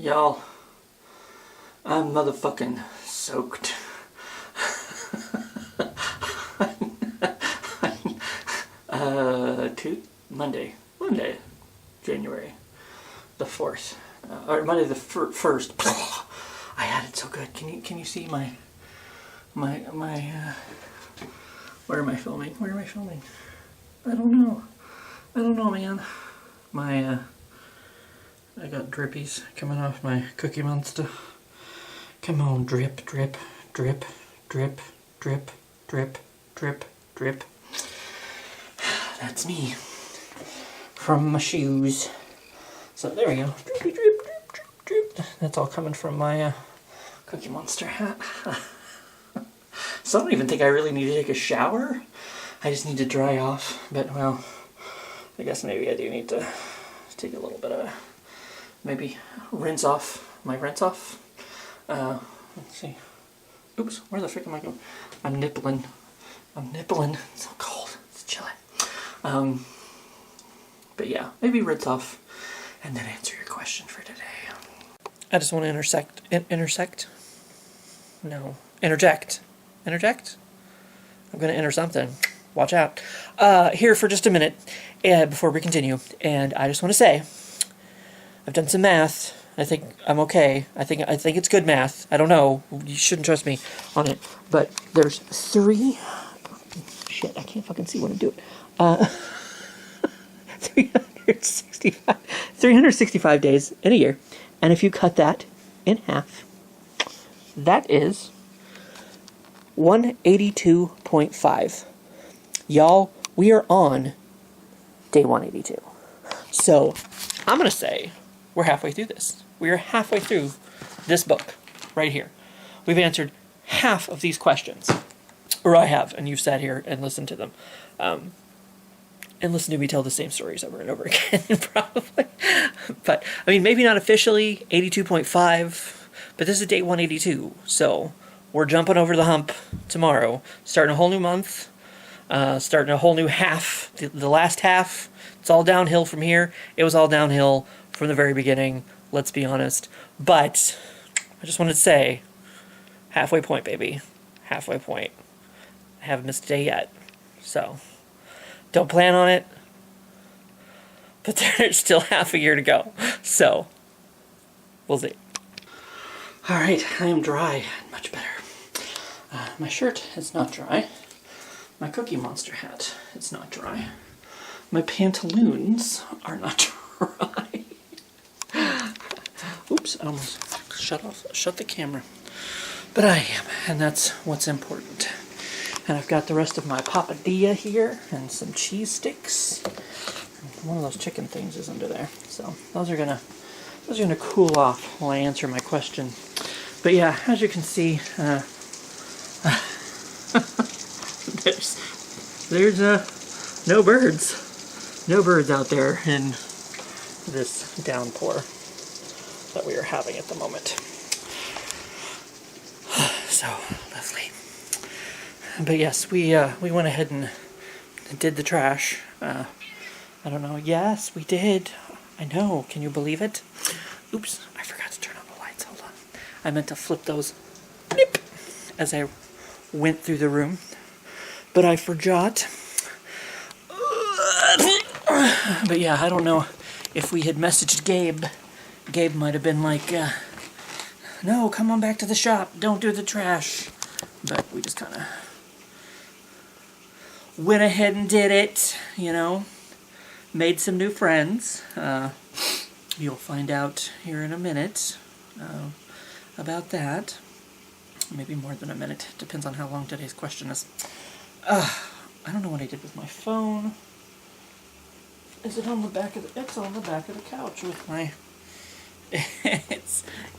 Y'all, I'm motherfucking soaked. Monday, January the 4th, or Monday the 1st. I had it so good. Can you see my where am I filming? I don't know, man. I got drippies coming off my Cookie Monster. Come on, drip, drip, drip, drip, drip, drip, drip, drip. That's me from my shoes. So there we go. Drippy, drip, drip, drip, drip. That's all coming from my Cookie Monster hat. So I don't even think I really need to take a shower. I just need to dry off. But, well, I guess maybe I do need to take a little bit of maybe rinse off. Let's see. Oops, where the frick am I going? I'm nippling. It's so cold. It's chilly. But yeah, maybe rinse off and then answer your question for today. I just want to interject. I'm going to enter something. Watch out. Here for just a minute before we continue. And I just want to say, I've done some math. I think I'm okay. I think it's good math. I don't know. You shouldn't trust me on it. But there's 365 days in a year. And if you cut that in half, that is 182.5. Y'all, we are on day 182. So, I'm going to say we're halfway through this. We are halfway through this book right here. We've answered half of these questions. Or I have, and you've sat here and listened to them. And listened to me tell the same stories over and over again, probably. But, I mean, maybe not officially 82.5, but this is day 182. So, we're jumping over the hump tomorrow. Starting a whole new month. Starting a whole new half. The last half, it's all downhill from here. It was all downhill from the very beginning, let's be honest. But I just wanted to say, halfway point, baby. Halfway point. I haven't missed a day yet. So, don't plan on it. But there's still half a year to go. So, we'll see. Alright, I am dry. Much better. My shirt is not dry. My Cookie Monster hat is not dry. My pantaloons are not dry. Oops, I almost shut the camera. But I am, and that's what's important. And I've got the rest of my papadilla here, and some cheese sticks. One of those chicken things is under there. So those are gonna cool off while I answer my question. But yeah, as you can see, there's no birds out there in this downpour that we are having at the moment. So lovely. But yes, we went ahead and did the trash. I don't know. Yes, we did. I know. Can you believe it? Oops, I forgot to turn on the lights. Hold on. I meant to flip those as I went through the room, but I forgot. But yeah, I don't know if we had messaged Gabe. Gabe might have been like, no, come on back to the shop. Don't do the trash. But we just kind of went ahead and did it, you know. Made some new friends. You'll find out here in a minute about that. Maybe more than a minute. Depends on how long today's question is. I don't know what I did with my phone. Is it on the back of the... It's on the back of the couch with my...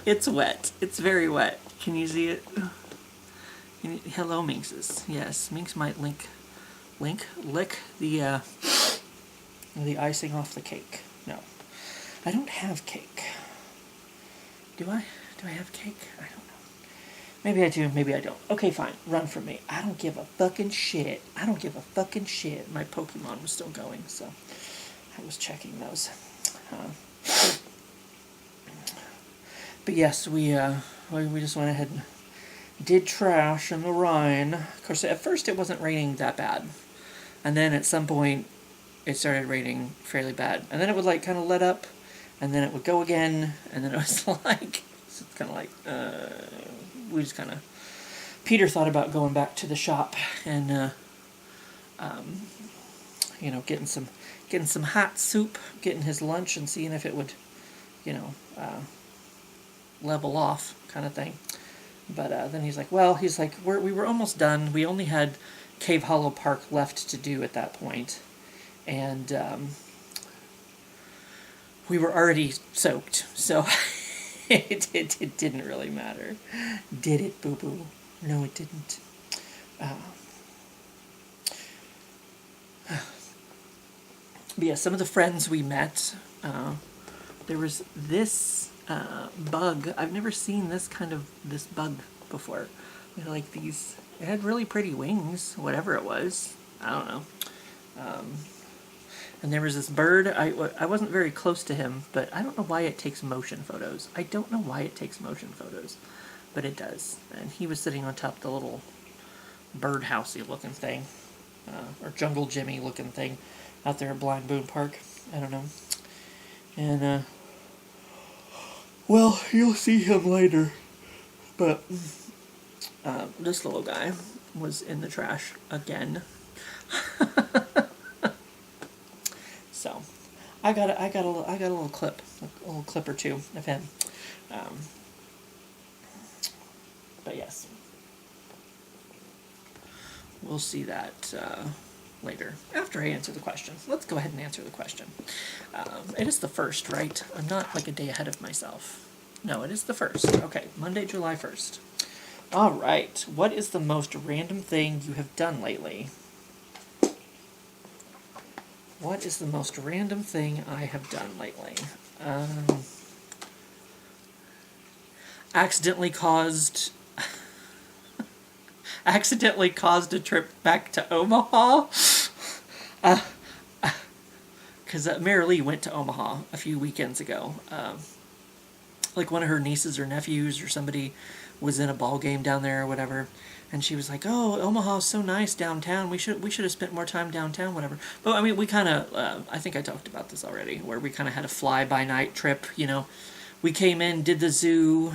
It's wet. It's very wet. Can you see it? Hello, Minxes. Yes, Minx might lick the icing off the cake. No. I don't have cake. Do I? Do I have cake? I don't know. Maybe I do, maybe I don't. Okay, fine. Run from me. I don't give a fucking shit. I don't give a fucking shit. My Pokemon was still going, so I was checking those. But yes, we just went ahead and did trash in the Rhine. Of course, at first it wasn't raining that bad, and then at some point it started raining fairly bad, and then it would like kind of let up, and then it would go again, and then it was like it's kind of like we just kind of Peter thought about going back to the shop and you know, getting some hot soup, getting his lunch, and seeing if it would, you know, level off kind of thing. But then he's like, well, we were almost done. We only had Cave Hollow Park left to do at that point, and we were already soaked, so it didn't really matter. Did it, boo-boo? No, it didn't. But yeah, some of the friends we met, there was this bug. I've never seen this bug before. It had like these, it had really pretty wings, whatever it was. I don't know. And there was this bird. I wasn't very close to him, but I don't know why it takes motion photos. I don't know why it takes motion photos, but it does. And he was sitting on top of the little birdhousey looking thing, or Jungle Jimmy looking thing out there at Blind Boone Park. I don't know. And, well, you'll see him later. But, this little guy was in the trash again. So, I got a little clip or two of him. But yes, we'll see that later after I answer the question. Let's go ahead and answer the question. It is the 1st, right? I'm not like a day ahead of myself. No, it is the 1st. Okay, Monday, July 1st. All right. What is the most random thing you have done lately? What is the most random thing I have done lately? Accidentally caused a trip back to Omaha. Because Mary Lee went to Omaha a few weekends ago. Like one of her nieces or nephews or somebody was in a ball game down there or whatever, and she was like, "Oh, Omaha's so nice downtown. We should have spent more time downtown, whatever." But I mean, we kind of I think I talked about this already, where we kind of had a fly-by-night trip. You know, we came in, did the zoo,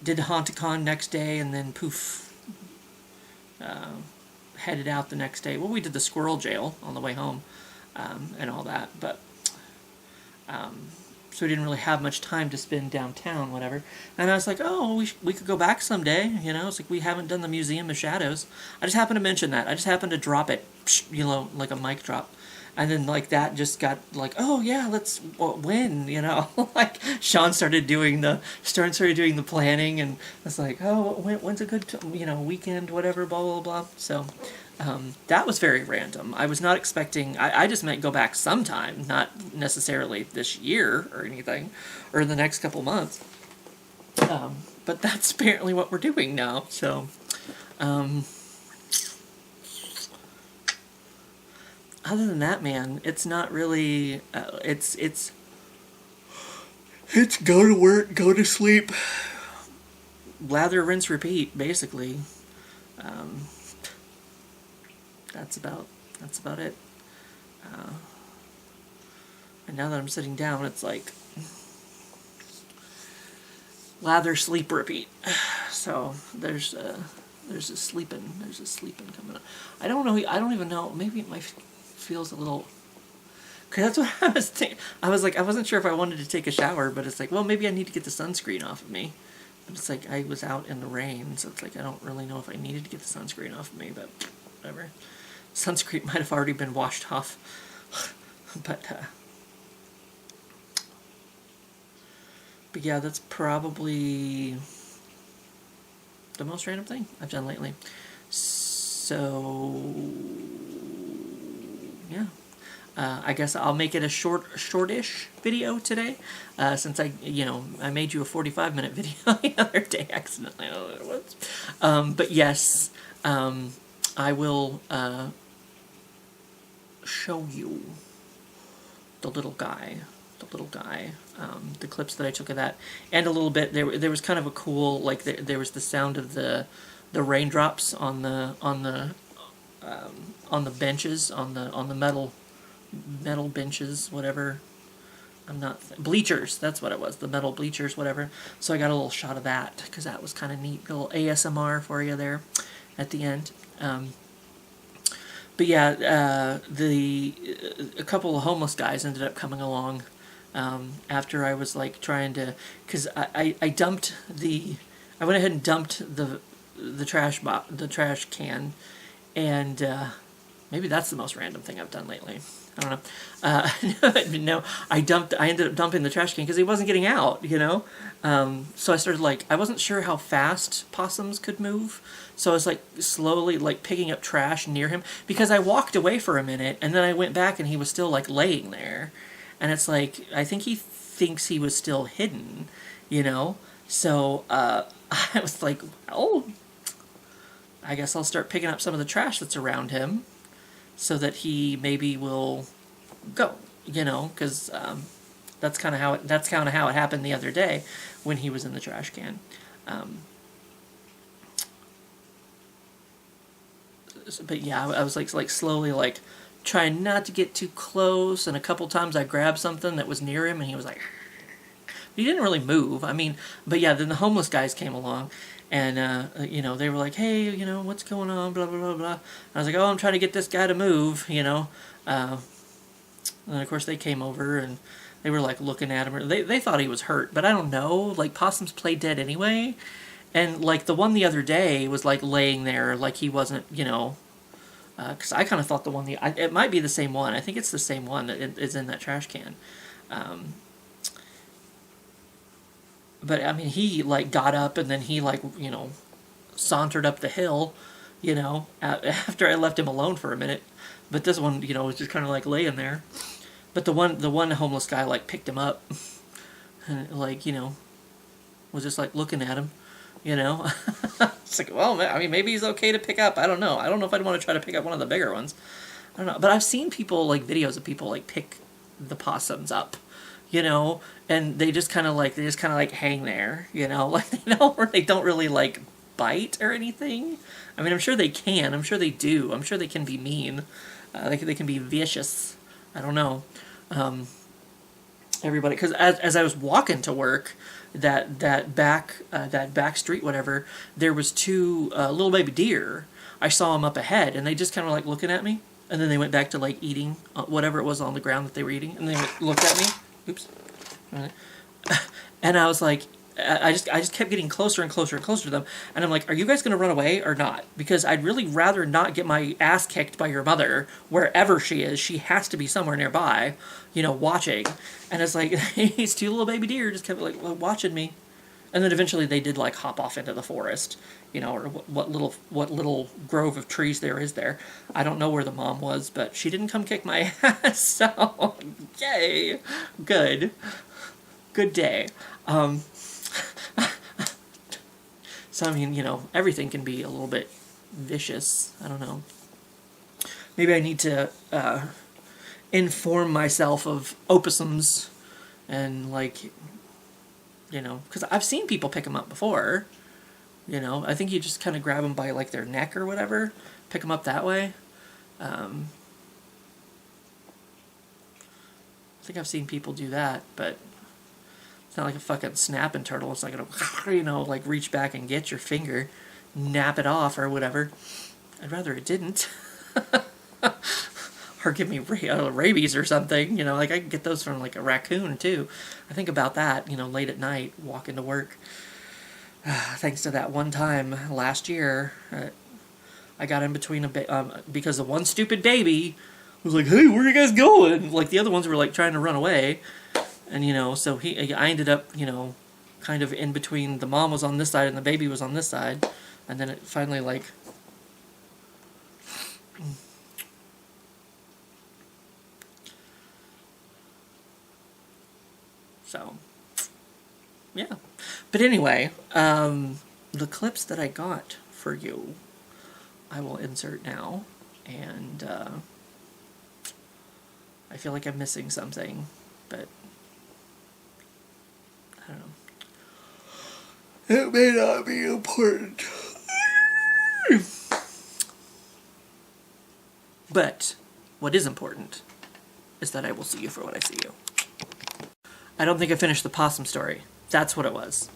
did Haunticon next day, and then poof, headed out the next day. Well, we did the squirrel jail on the way home, and all that, but so we didn't really have much time to spend downtown, whatever. And I was like, oh, we could go back someday, you know. It's like we haven't done the Museum of Shadows. I just happened to mention that. I just happened to drop it, you know, like a mic drop. And then, like, that just got, like, oh, yeah, let's, when, you know? Like, Sean started doing the planning, and I was like, oh, when's a good, you know, weekend, whatever, blah, blah, blah. So, that was very random. I was not expecting, I just meant go back sometime, not necessarily this year or anything, or in the next couple months. But that's apparently what we're doing now, so, other than that, man, it's not really, it's go to work, go to sleep, lather, rinse, repeat, basically. That's about it. And now that I'm sitting down, it's like lather, sleep, repeat. So there's a sleeping coming up. I don't even know. Maybe my feels a little. Cause that's what I was thinking. I was like, I wasn't sure if I wanted to take a shower, but it's like, well, maybe I need to get the sunscreen off of me. But it's like I was out in the rain, so it's like I don't really know if I needed to get the sunscreen off of me, but whatever. Sunscreen might have already been washed off. But yeah, that's probably the most random thing I've done lately. So yeah, I guess I'll make it a shortish video today, since I made you a 45-minute video the other day accidentally. I don't know what it was. But yes, I will show you the little guy the little guy, the clips that I took of that, and a little bit there was kind of a cool, like there was the sound of the raindrops on the benches, on the metal benches, whatever. I'm not bleachers. That's what it was. The metal bleachers, whatever. So I got a little shot of that because that was kind of neat. A little ASMR for you there at the end. But yeah, a couple of homeless guys ended up coming along after I was like trying to, because I went ahead and dumped the trash can, and maybe that's the most random thing I've done lately. I don't know. No, I ended up dumping the trash can because he wasn't getting out, you know? So I started I wasn't sure how fast possums could move. So I was slowly picking up trash near him because I walked away for a minute and then I went back and he was still laying there. And it's I think he thinks he was still hidden, you know? So I was well, I guess I'll start picking up some of the trash that's around him, so that he maybe will go, you know, because that's kind of how it happened the other day when he was in the trash can. But yeah, I was slowly trying not to get too close, and a couple times I grabbed something that was near him, and he was he didn't really move. I mean, but yeah, then the homeless guys came along. And, you know, they were like, hey, you know, what's going on, blah, blah, blah, blah. And I was like, oh, I'm trying to get this guy to move, you know. And then, of course, they came over and they were, looking at him. They thought he was hurt, but I don't know. Possums play dead anyway. And, the one the other day was, laying there he wasn't, you know. Because I kind of thought it might be the same one. I think it's the same one that is in that trash can. But, I mean, he, got up and then he, you know, sauntered up the hill, you know, after I left him alone for a minute. But this one, you know, was just kind of, laying there. But the one homeless guy, picked him up and, you know, was just, looking at him, you know. It's well, I mean, maybe he's okay to pick up. I don't know. I don't know if I'd want to try to pick up one of the bigger ones. I don't know. But I've seen people, videos of people, pick the possums up, you know, and they just kind of hang there, you know, they don't really bite or anything. I mean, I'm sure they can. I'm sure they do. I'm sure they can be mean. They can be vicious. I don't know. Everybody, because as I was walking to work, that back street, whatever, there was two little baby deer. I saw them up ahead, and they just kind of looking at me, and then they went back to eating whatever it was on the ground that they were eating, and they looked at me. Oops. Right. And I was I just kept getting closer and closer and closer to them, and I'm are you guys going to run away or not? Because I'd really rather not get my ass kicked by your mother wherever she is. She has to be somewhere nearby, you know, watching. And it's these two little baby deer just kept watching me, and then eventually they did hop off into the forest, you know, or what little grove of trees there is there. I don't know where the mom was, but she didn't come kick my ass. So yay, good day. So, I mean, you know, everything can be a little bit vicious. I don't know. Maybe I need to inform myself of opossums and, you know, because I've seen people pick them up before. You know, I think you just kind of grab them by, their neck or whatever, pick them up that way. I think I've seen people do that, but it's not like a fucking snapping turtle. It's not gonna, you know, reach back and get your finger, nap it off or whatever. I'd rather it didn't. Or give me rabies or something, you know, I could get those from a raccoon too. I think about that, you know, late at night, walking to work. Thanks to that one time last year, I got in between because the one stupid baby was hey, where are you guys going? The other ones were trying to run away. And, you know, so I ended up, you know, kind of in between. The mom was on this side and the baby was on this side. And then it finally, so, yeah. But anyway, the clips that I got for you, I will insert now. And I feel like I'm missing something, but I don't know. It may not be important. But what is important is that I will see you for what I see you. I don't think I finished the possum story. That's what it was.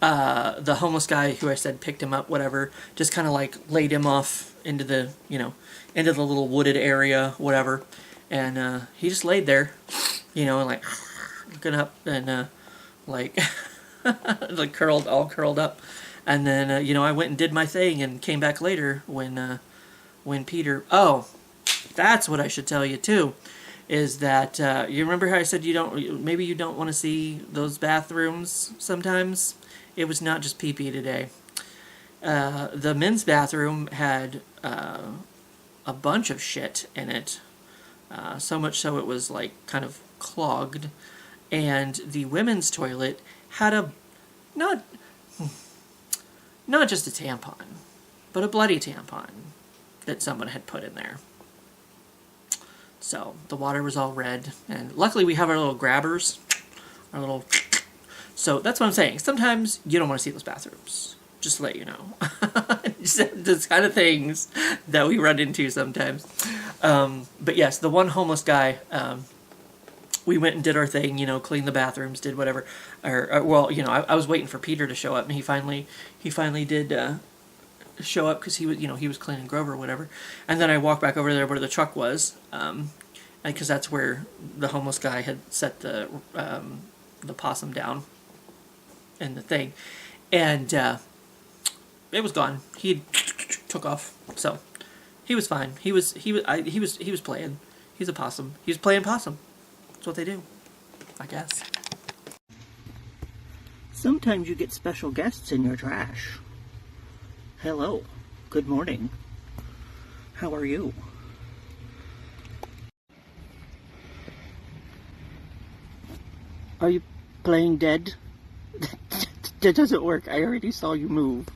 The homeless guy who I said picked him up, whatever, just kind of like laid him off into the, into the little wooded area, whatever. And he just laid there, and like looking up and like like all curled up. And then I went and did my thing and came back later when Peter. Oh, that's what I should tell you too, is that you remember how I said maybe you don't want to see those bathrooms sometimes. It was not just pee-pee today. The men's bathroom had a bunch of shit in it, so much so it was like kind of clogged, and the women's toilet had not just a tampon, but a bloody tampon that someone had put in there. So the water was all red, and luckily we have our little grabbers, so that's what I'm saying. Sometimes you don't want to see those bathrooms, just to let you know. Those kind of things that we run into sometimes. But yes, the one homeless guy, we went and did our thing, cleaned the bathrooms, did whatever. I was waiting for Peter to show up, and he finally did show up because he was cleaning Grover or whatever. And then I walked back over there where the truck was, because that's where the homeless guy had set the possum down and the thing, and it was gone. He took off, so he was fine. He was playing. He's a possum. He was playing possum. That's what they do, I guess. Sometimes you get special guests in your trash. Hello. Good morning. How are you? Are you playing dead? That doesn't work. I already saw you move.